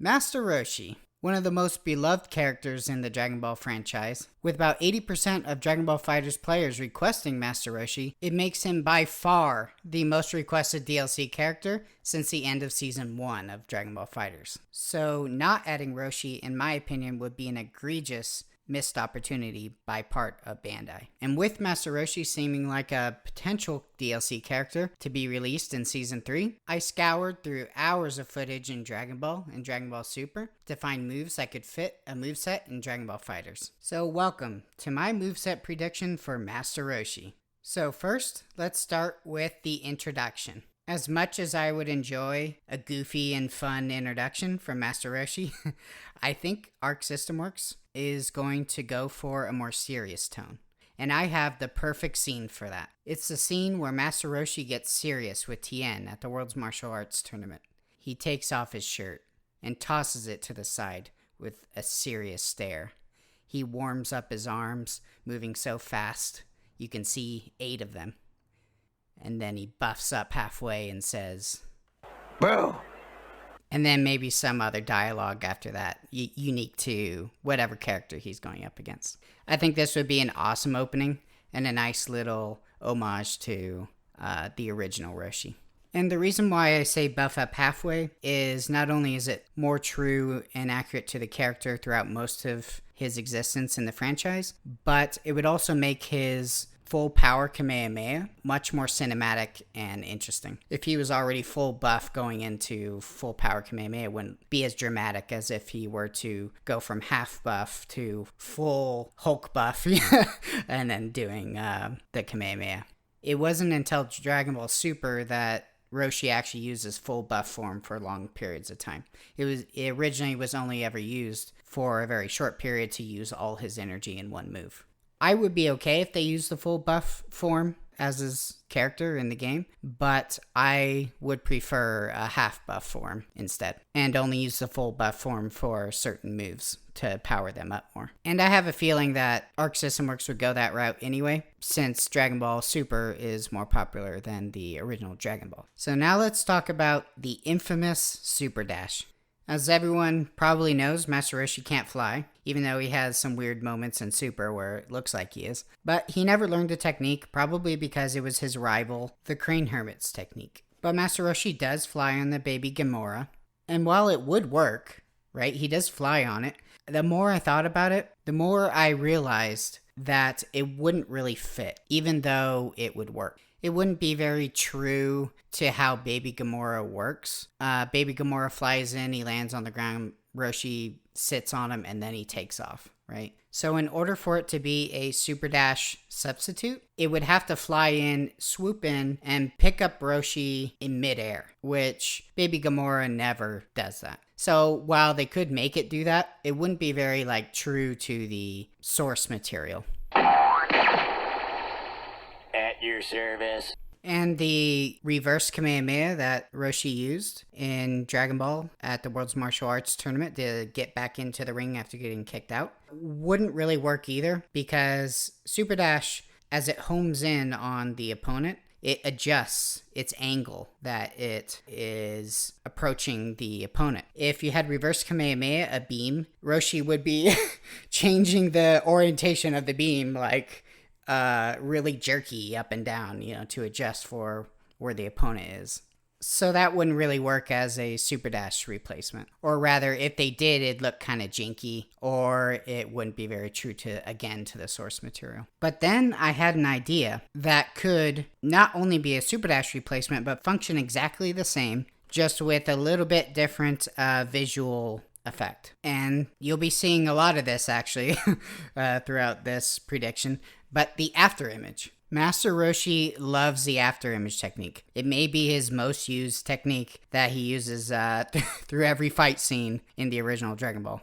Master Roshi, one of the most beloved characters in the Dragon Ball franchise. With about 80% of Dragon Ball FighterZ players requesting Master Roshi, it makes him by far the most requested DLC character since the end of Season 1 of Dragon Ball FighterZ. So not adding Roshi, in my opinion, would be an egregious missed opportunity by part of Bandai. And with Master Roshi seeming like a potential DLC character to be released in Season 3, I scoured through hours of footage in Dragon Ball and Dragon Ball Super to find moves that could fit a moveset in Dragon Ball FighterZ. So welcome to my moveset prediction for Master Roshi. So first, let's start with the introduction. As much as I would enjoy a goofy and fun introduction from Master Roshi, I think Arc System Works is going to go for a more serious tone. And I have the perfect scene for that. It's the scene where Master Roshi gets serious with Tien at the World's Martial Arts Tournament. He takes off his shirt and tosses it to the side with a serious stare. He warms up his arms, moving so fast, you can see 8 of them. And then he buffs up halfway and says, "Bro." And then maybe some other dialogue after that, unique to whatever character he's going up against. I think this would be an awesome opening and a nice little homage to the original Roshi. And the reason why I say buff up halfway is not only is it more true and accurate to the character throughout most of his existence in the franchise, but it would also make his full power Kamehameha much more cinematic and interesting. If he was already full buff going into full power Kamehameha, it wouldn't be as dramatic as if he were to go from half buff to full Hulk buff and then doing the Kamehameha. It wasn't until Dragon Ball Super that Roshi actually uses full buff form for long periods of time. It originally was only ever used for a very short period to use all his energy in one move. I would be okay if they used the full buff form as his character in the game, but I would prefer a half buff form instead, and only use the full buff form for certain moves to power them up more. And I have a feeling that Arc System Works would go that route anyway, since Dragon Ball Super is more popular than the original Dragon Ball. So now let's talk about the infamous Super Dash. As everyone probably knows, Master Roshi can't fly, even though he has some weird moments in Super where it looks like he is. But he never learned the technique, probably because it was his rival, the Crane Hermit's technique. But Master Roshi does fly on the baby Gamora, and while it would work, right, he does fly on it, the more I thought about it, the more I realized that it wouldn't really fit, even though it would work. It wouldn't be very true to how Baby Gamora works. Baby Gamora flies in, he lands on the ground, Roshi sits on him, and then he takes off, right? So in order for it to be a Super Dash substitute, it would have to fly in, swoop in, and pick up Roshi in midair, which Baby Gamora never does that. So while they could make it do that, it wouldn't be very true to the source material. At your service. And the reverse Kamehameha that Roshi used in Dragon Ball at the World's Martial Arts Tournament to get back into the ring after getting kicked out wouldn't really work either, because Super Dash, as it homes in on the opponent, it adjusts its angle that it is approaching the opponent. If you had reverse Kamehameha, a beam, Roshi would be changing the orientation of the beam really jerky up and down, to adjust for where the opponent is. So that wouldn't really work as a Super Dash replacement. Or rather, if they did, it'd look kind of janky, or it wouldn't be very true to the source material. But then I had an idea that could not only be a Super Dash replacement, but function exactly the same, just with a little bit different visual effect. And you'll be seeing a lot of this actually throughout this prediction. But the after image. Master Roshi loves the after image technique. It may be his most used technique that he uses through every fight scene in the original Dragon Ball.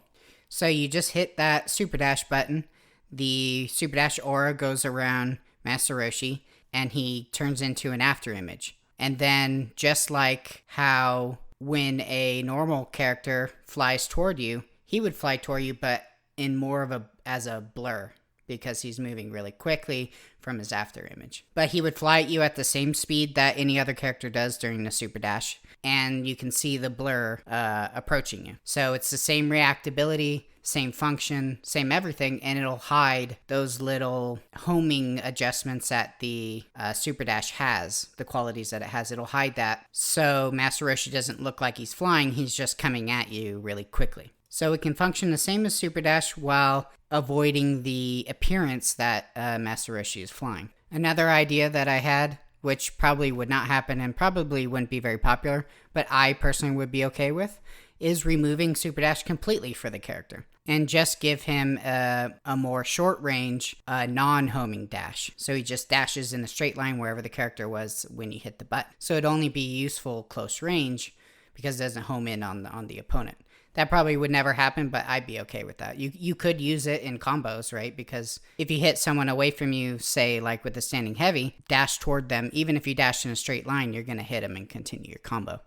So you just hit that Super Dash button. The Super Dash aura goes around Master Roshi, and he turns into an after image. And then just like how when a normal character flies toward you, he would fly toward you, but in more of as a blur, because he's moving really quickly from his after image. But he would fly at you at the same speed that any other character does during the Super Dash, and you can see the blur approaching you. So it's the same reactability, same function, same everything, and it'll hide those little homing adjustments that the Super Dash has, the qualities that it has. It'll hide that, so Master Roshi doesn't look like he's flying, he's just coming at you really quickly. So it can function the same as Super Dash while avoiding the appearance that Master Roshi is flying. Another idea that I had, which probably would not happen and probably wouldn't be very popular, but I personally would be okay with, is removing Super Dash completely for the character and just give him a more short range, non-homing dash. So he just dashes in a straight line wherever the character was when you hit the button. So it'd only be useful close range because it doesn't home in on the opponent. That probably would never happen, but I'd be okay with that. You could use it in combos, right? Because if you hit someone away from you, say like with the standing heavy, dash toward them, even if you dash in a straight line, you're going to hit them and continue your combo.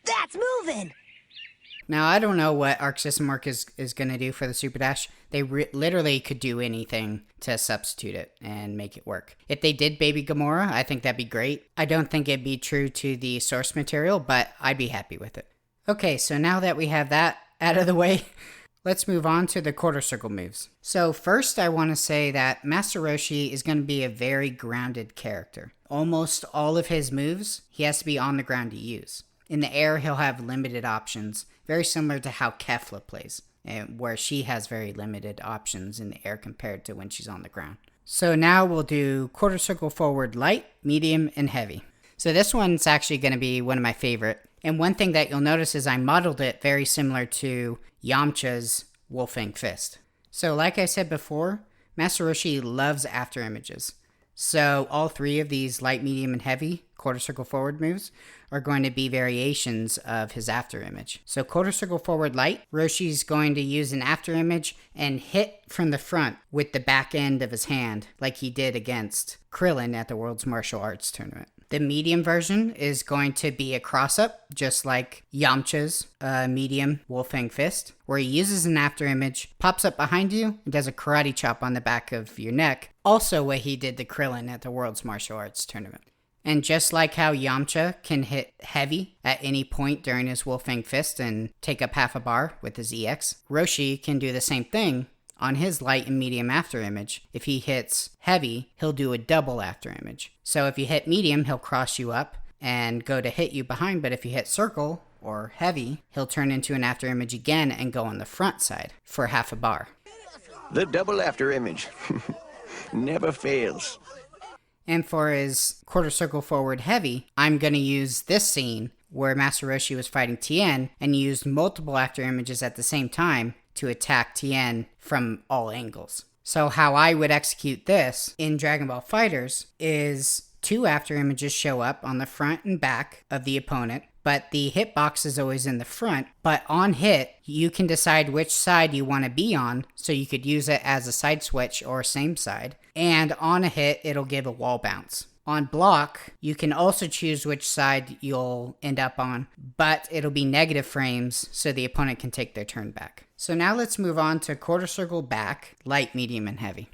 That's moving! Now, I don't know what Arc System Work is going to do for the Super Dash. They literally could do anything to substitute it and make it work. If they did Baby Gamora, I think that'd be great. I don't think it'd be true to the source material, but I'd be happy with it. Okay, so now that we have that out of the way, let's move on to the quarter circle moves. So first, I want to say that Master Roshi is going to be a very grounded character. Almost all of his moves, he has to be on the ground to use. In the air, he'll have limited options, very similar to how Kefla plays, where she has very limited options in the air compared to when she's on the ground. So now we'll do quarter circle forward light, medium, and heavy. So this one's actually going to be one of my favorite. And one thing that you'll notice is I modeled it very similar to Yamcha's Wolfang Fist. So like I said before, Master Roshi loves after images. So all three of these light, medium, and heavy quarter circle forward moves are going to be variations of his after image. So quarter circle forward light, Roshi's going to use an after image and hit from the front with the back end of his hand like he did against Krillin at the World's Martial Arts Tournament. The medium version is going to be a cross-up, just like Yamcha's medium Wolfang Fist, where he uses an after image, pops up behind you, and does a karate chop on the back of your neck, also what he did to Krillin at the World's Martial Arts Tournament. And just like how Yamcha can hit heavy at any point during his Wolfang Fist and take up half a bar with his EX, Roshi can do the same thing on his light and medium after image. If he hits heavy, he'll do a double after image. So if you hit medium, he'll cross you up and go to hit you behind, but if you hit circle or heavy, he'll turn into an after image again and go on the front side for half a bar. The double after image never fails. And for his quarter circle forward heavy, I'm going to use this scene where Master Roshi was fighting Tien and used multiple after images at the same time to attack Tien from all angles. So how I would execute this in Dragon Ball FighterZ is two after images show up on the front and back of the opponent, but the hitbox is always in the front. But on hit, you can decide which side you want to be on, so you could use it as a side switch or same side. And on a hit, it'll give a wall bounce. On block, you can also choose which side you'll end up on, but it'll be negative frames so the opponent can take their turn back. So now let's move on to quarter circle back, light, medium, and heavy.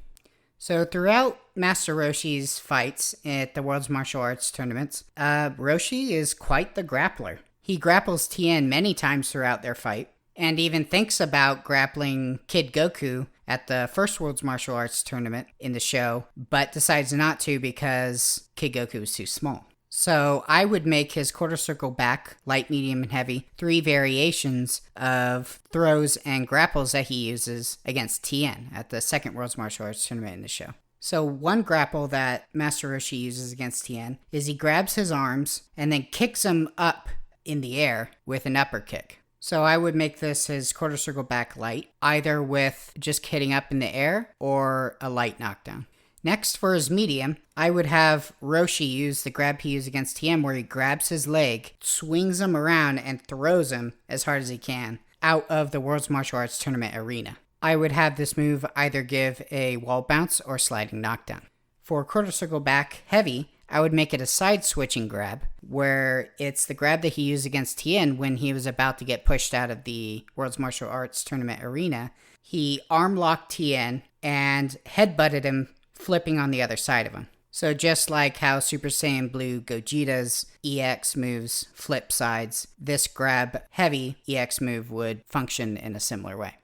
So throughout Master Roshi's fights at the World's Martial Arts Tournaments, Roshi is quite the grappler. He grapples Tien many times throughout their fight, and even thinks about grappling Kid Goku at the first World's Martial Arts Tournament in the show, but decides not to because Kid Goku is too small. So I would make his quarter circle back, light, medium, and heavy, three variations of throws and grapples that he uses against Tien at the second World's Martial Arts Tournament in the show. So one grapple that Master Roshi uses against Tien is he grabs his arms and then kicks him up in the air with an upper kick. So I would make this his quarter circle back light, either with just hitting up in the air or a light knockdown. Next, for his medium, I would have Roshi use the grab he used against Tien, where he grabs his leg, swings him around, and throws him as hard as he can out of the World's Martial Arts Tournament arena. I would have this move either give a wall bounce or sliding knockdown. For quarter circle back heavy, I would make it a side switching grab, where it's the grab that he used against Tien when he was about to get pushed out of the World's Martial Arts Tournament arena. He arm locked Tien and headbutted him, flipping on the other side of him. So just like how Super Saiyan Blue Gogeta's EX moves flip sides, this grab heavy EX move would function in a similar way.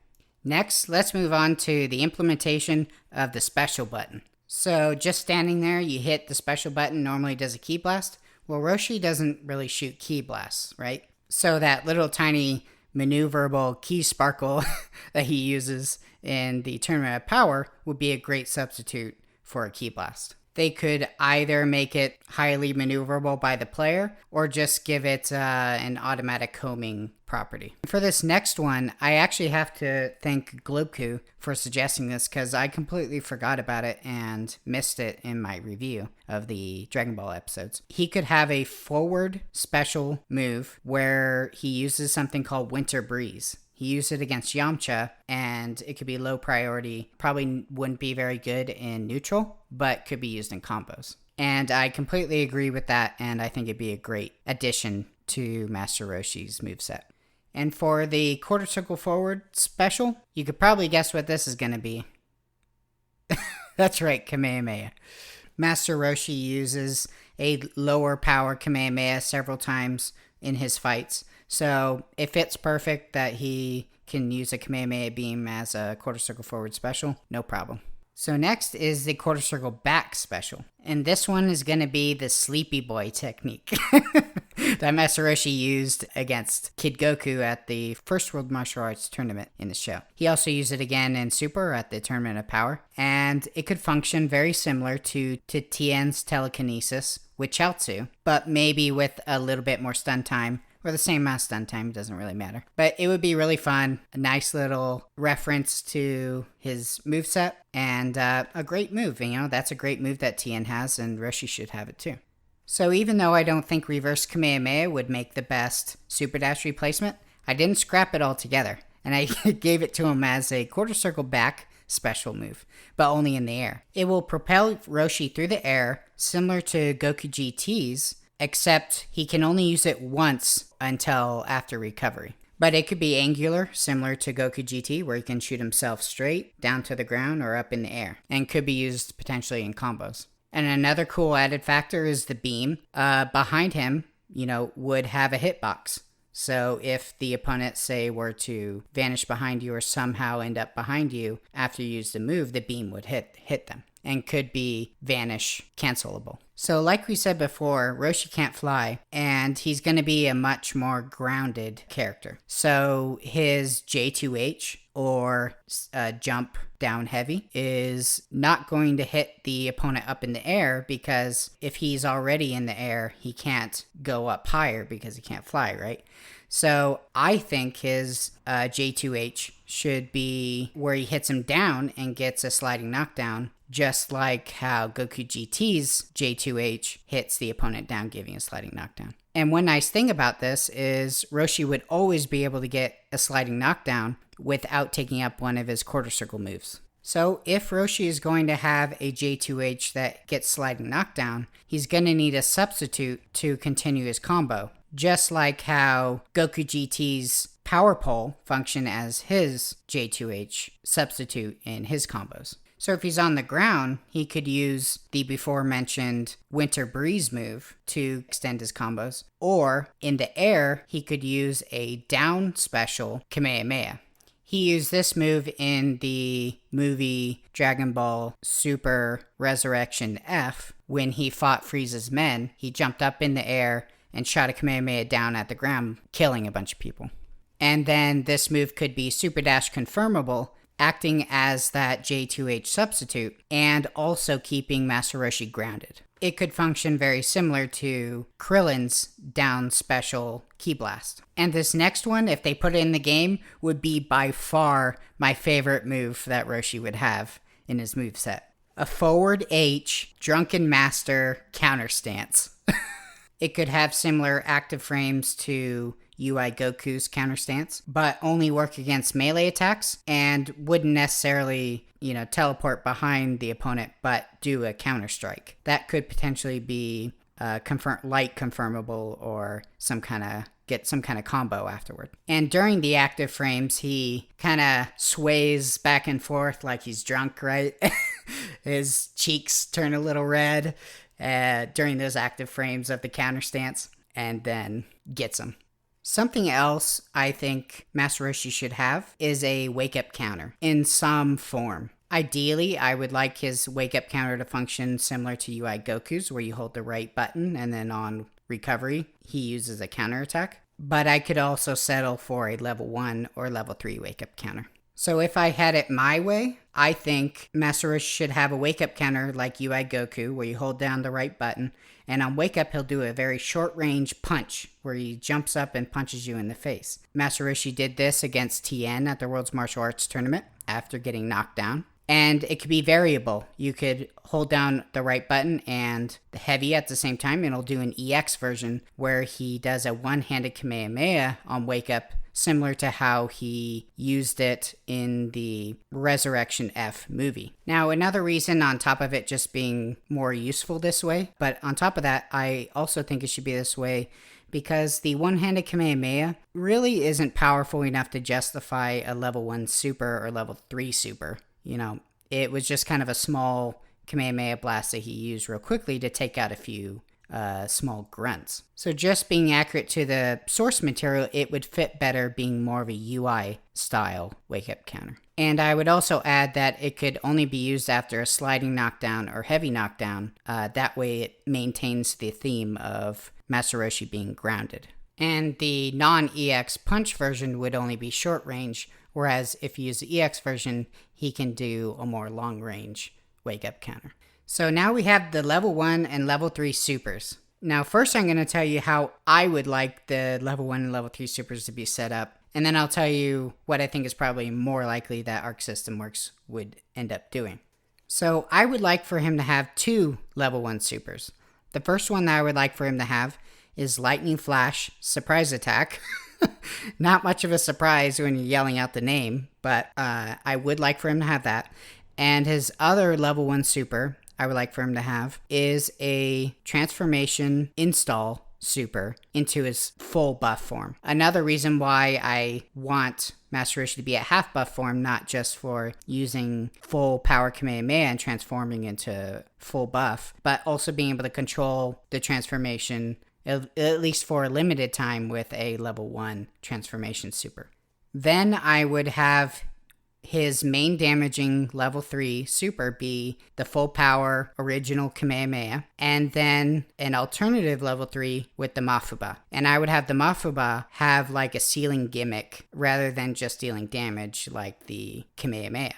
Next, let's move on to the implementation of the special button. So just standing there, you hit the special button, normally does a ki blast. Well, Roshi doesn't really shoot ki blasts, right? So that little tiny maneuverable ki sparkle that he uses in the Tournament of Power would be a great substitute for a ki blast. They could either make it highly maneuverable by the player or just give it an automatic homing property. For this next one, I actually have to thank Globku for suggesting this because I completely forgot about it and missed it in my review of the Dragon Ball episodes. He could have a forward special move where he uses something called Winter Breeze. He used it against Yamcha, and it could be low priority. Probably wouldn't be very good in neutral, but could be used in combos. And I completely agree with that, and I think it'd be a great addition to Master Roshi's moveset. And for the quarter circle forward special, you could probably guess what this is going to be. That's right, Kamehameha. Master Roshi uses a lower power Kamehameha several times in his fights. So it fits perfect that he can use a Kamehameha beam as a quarter circle forward special. No problem. So next is the quarter circle back special. And this one is going to be the Sleepy Boy technique that Master Roshi used against Kid Goku at the first World Martial Arts Tournament in the show. He also used it again in Super at the Tournament of Power. And it could function very similar to Tien's telekinesis with Chaozu, but maybe with a little bit more stun time. Or the same amount of stun time, doesn't really matter. But it would be really fun, a nice little reference to his moveset, and a great move. You know, that's a great move that Tien has, and Roshi should have it too. So even though I don't think reverse Kamehameha would make the best Super Dash replacement, I didn't scrap it altogether, and I gave it to him as a quarter circle back special move, but only in the air. It will propel Roshi through the air, similar to Goku GT's, except he can only use it once until after recovery. But it could be angular, similar to Goku GT, where he can shoot himself straight down to the ground or up in the air, and could be used potentially in combos. And another cool added factor is the beam. Behind him, would have a hitbox. So if the opponent, say, were to vanish behind you or somehow end up behind you after you use the move, the beam would hit them and could be vanish cancelable. So like we said before, Roshi can't fly, and he's going to be a much more grounded character. So his J2H, or jump down heavy, is not going to hit the opponent up in the air, because if he's already in the air, he can't go up higher because he can't fly, right? So I think his J2H should be where he hits him down and gets a sliding knockdown, just like how Goku GT's J2H hits the opponent down, giving a sliding knockdown. And one nice thing about this is Roshi would always be able to get a sliding knockdown without taking up one of his quarter circle moves. So if Roshi is going to have a J2H that gets sliding knockdown, he's going to need a substitute to continue his combo. Just like how Goku GT's Power Pole function as his J2H substitute in his combos. So if he's on the ground, he could use the before mentioned Winter Breeze move to extend his combos. Or in the air, he could use a down special Kamehameha. He used this move in the movie Dragon Ball Super Resurrection F. When he fought Frieza's men, he jumped up in the air and shot a Kamehameha down at the ground, killing a bunch of people. And then this move could be Super Dash confirmable, acting as that J2H substitute, and also keeping Master Roshi grounded. It could function very similar to Krillin's down special Ki Blast. And this next one, if they put it in the game, would be by far my favorite move that Roshi would have in his moveset. A forward H, Drunken Master counter stance. It could have similar active frames to UI Goku's counter stance, but only work against melee attacks and wouldn't necessarily, teleport behind the opponent, but do a counter strike. That could potentially be light confirmable or get some kind of combo afterward. And during the active frames, he kind of sways back and forth like he's drunk, right? His cheeks turn a little red during those active frames of the counter stance, and then gets him. Something else I think Master Roshi should have is a wake-up counter in some form. Ideally, I would like his wake-up counter to function similar to UI Goku's, where you hold the right button and then on recovery, he uses a counterattack. But I could also settle for a level 1 or level 3 wake-up counter. So if I had it my way, I think Master Roshi should have a wake-up counter like UI Goku, where you hold down the right button, and on wake-up he'll do a very short-range punch, where he jumps up and punches you in the face. Master Roshi did this against Tien at the World's Martial Arts Tournament after getting knocked down. And it could be variable. You could hold down the right button and the heavy at the same time, and it'll do an EX version where he does a one-handed Kamehameha on Wake Up, similar to how he used it in the Resurrection F movie. Now, another reason on top of it just being more useful this way, but on top of that, I also think it should be this way because the one-handed Kamehameha really isn't powerful enough to justify a level 1 super or level 3 super. You know, it was just kind of a small Kamehameha blast that he used real quickly to take out a few small grunts. So just being accurate to the source material, it would fit better being more of a UI style wake-up counter. And I would also add that it could only be used after a sliding knockdown or heavy knockdown. That way it maintains the theme of Master Roshi being grounded. And the non-EX punch version would only be short range, whereas if you use the EX version, he can do a more long range wake up counter. So now we have the level 1 and level 3 supers. Now first I'm going to tell you how I would like the level 1 and level 3 supers to be set up, and then I'll tell you what I think is probably more likely that Arc System Works would end up doing. So I would like for him to have 2 level 1 supers. The first one that I would like for him to have is Lightning Flash Surprise Attack. Not much of a surprise when you're yelling out the name, but I would like for him to have that. And his other level 1 super I would like for him to have is a transformation install super into his full buff form. Another reason why I want Master Roshi to be at half buff form, not just for using full power Kamehameha and transforming into full buff, but also being able to control the transformation at least for a limited time with a level 1 transformation super. Then I would have his main damaging level 3 super be the full power original Kamehameha, and then an alternative level 3 with the Mafuba. And I would have the Mafuba have like a sealing gimmick rather than just dealing damage like the Kamehameha.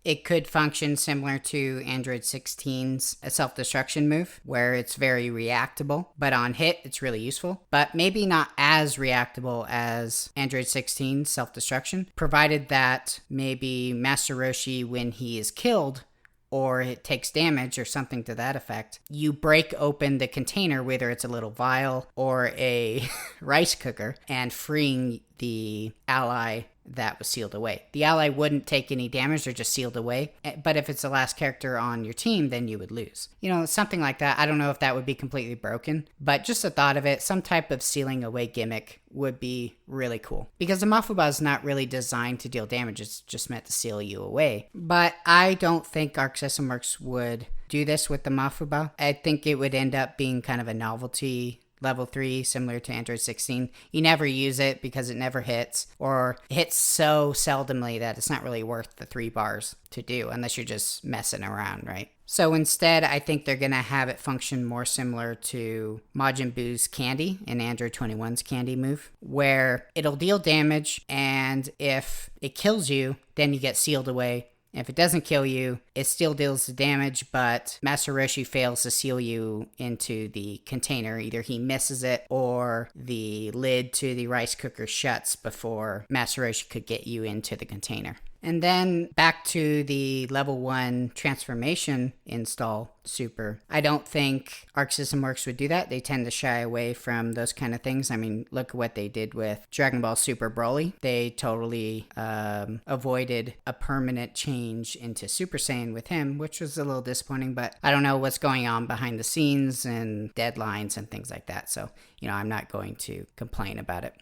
It could function similar to Android 16's self-destruction move, where it's very reactable, but on hit, it's really useful. But maybe not as reactable as Android 16's self-destruction, provided that maybe Master Roshi, when he is killed, or it takes damage or something to that effect, you break open the container, whether it's a little vial or a rice cooker, and freeing the ally that was sealed away. The ally wouldn't take any damage, they're just sealed away. But if it's the last character on your team, then you would lose. You know, something like that. I don't know if that would be completely broken, but just the thought of it, some type of sealing away gimmick would be really cool. Because the Mafuba is not really designed to deal damage, it's just meant to seal you away. But I don't think Arc System Works would do this with the Mafuba. I think it would end up being kind of a novelty level 3, similar to Android 16. You never use it because it never hits, or hits so seldomly that it's not really worth the 3 bars to do, unless you're just messing around, right? So instead, I think they're going to have it function more similar to Majin Buu's Candy in Android 21's Candy move, where it'll deal damage, and if it kills you, then you get sealed away. If it doesn't kill you, it still deals the damage, but Master Roshi fails to seal you into the container. Either he misses it or the lid to the rice cooker shuts before Master Roshi could get you into the container. And then back to the level 1 transformation install super. I don't think Arc System Works would do that. They tend to shy away from those kind of things. I mean, look at what they did with Dragon Ball Super Broly. They totally avoided a permanent change into Super Saiyan with him, which was a little disappointing, but I don't know what's going on behind the scenes and deadlines and things like that. So, I'm not going to complain about it.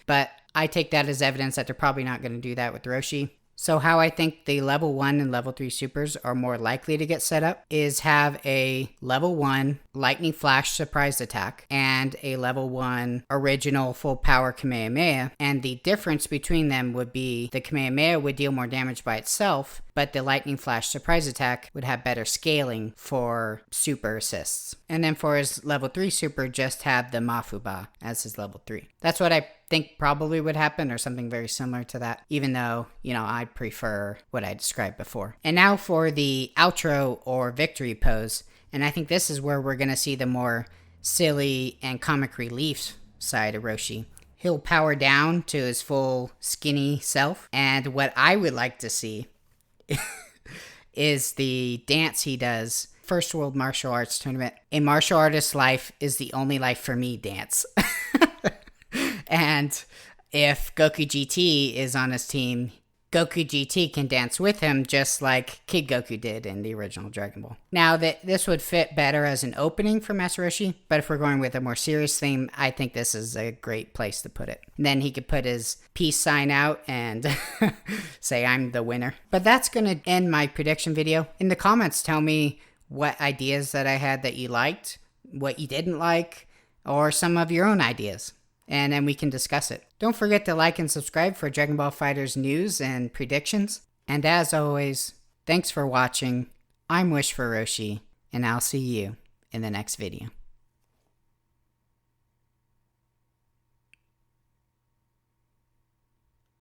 But I take that as evidence that they're probably not going to do that with Roshi. So how I think the level 1 and level 3 supers are more likely to get set up is have a level 1 lightning flash surprise attack and a level 1 original full power Kamehameha, and the difference between them would be the Kamehameha would deal more damage by itself, but the lightning flash surprise attack would have better scaling for super assists. And then for his level 3 super, just have the Mafuba as his level 3. That's what I think probably would happen, or something very similar to that, even though, I prefer what I described before. And now for the outro or victory pose, and I think this is where we're going to see the more silly and comic relief side of Roshi. He'll power down to his full skinny self, and what I would like to see is the dance he does, First World Martial Arts Tournament. A martial artist's life is the only life for me dance. And if Goku GT is on his team, Goku GT can dance with him just like Kid Goku did in the original Dragon Ball. Now, this would fit better as an opening for Master Roshi, but if we're going with a more serious theme, I think this is a great place to put it. And then he could put his peace sign out and say, I'm the winner. But that's going to end my prediction video. In the comments, tell me what ideas that I had that you liked, what you didn't like, or some of your own ideas. And then we can discuss it. Don't forget to like and subscribe for Dragon Ball FighterZ news and predictions. And as always, thanks for watching. I'm Wish for Roshi, and I'll see you in the next video.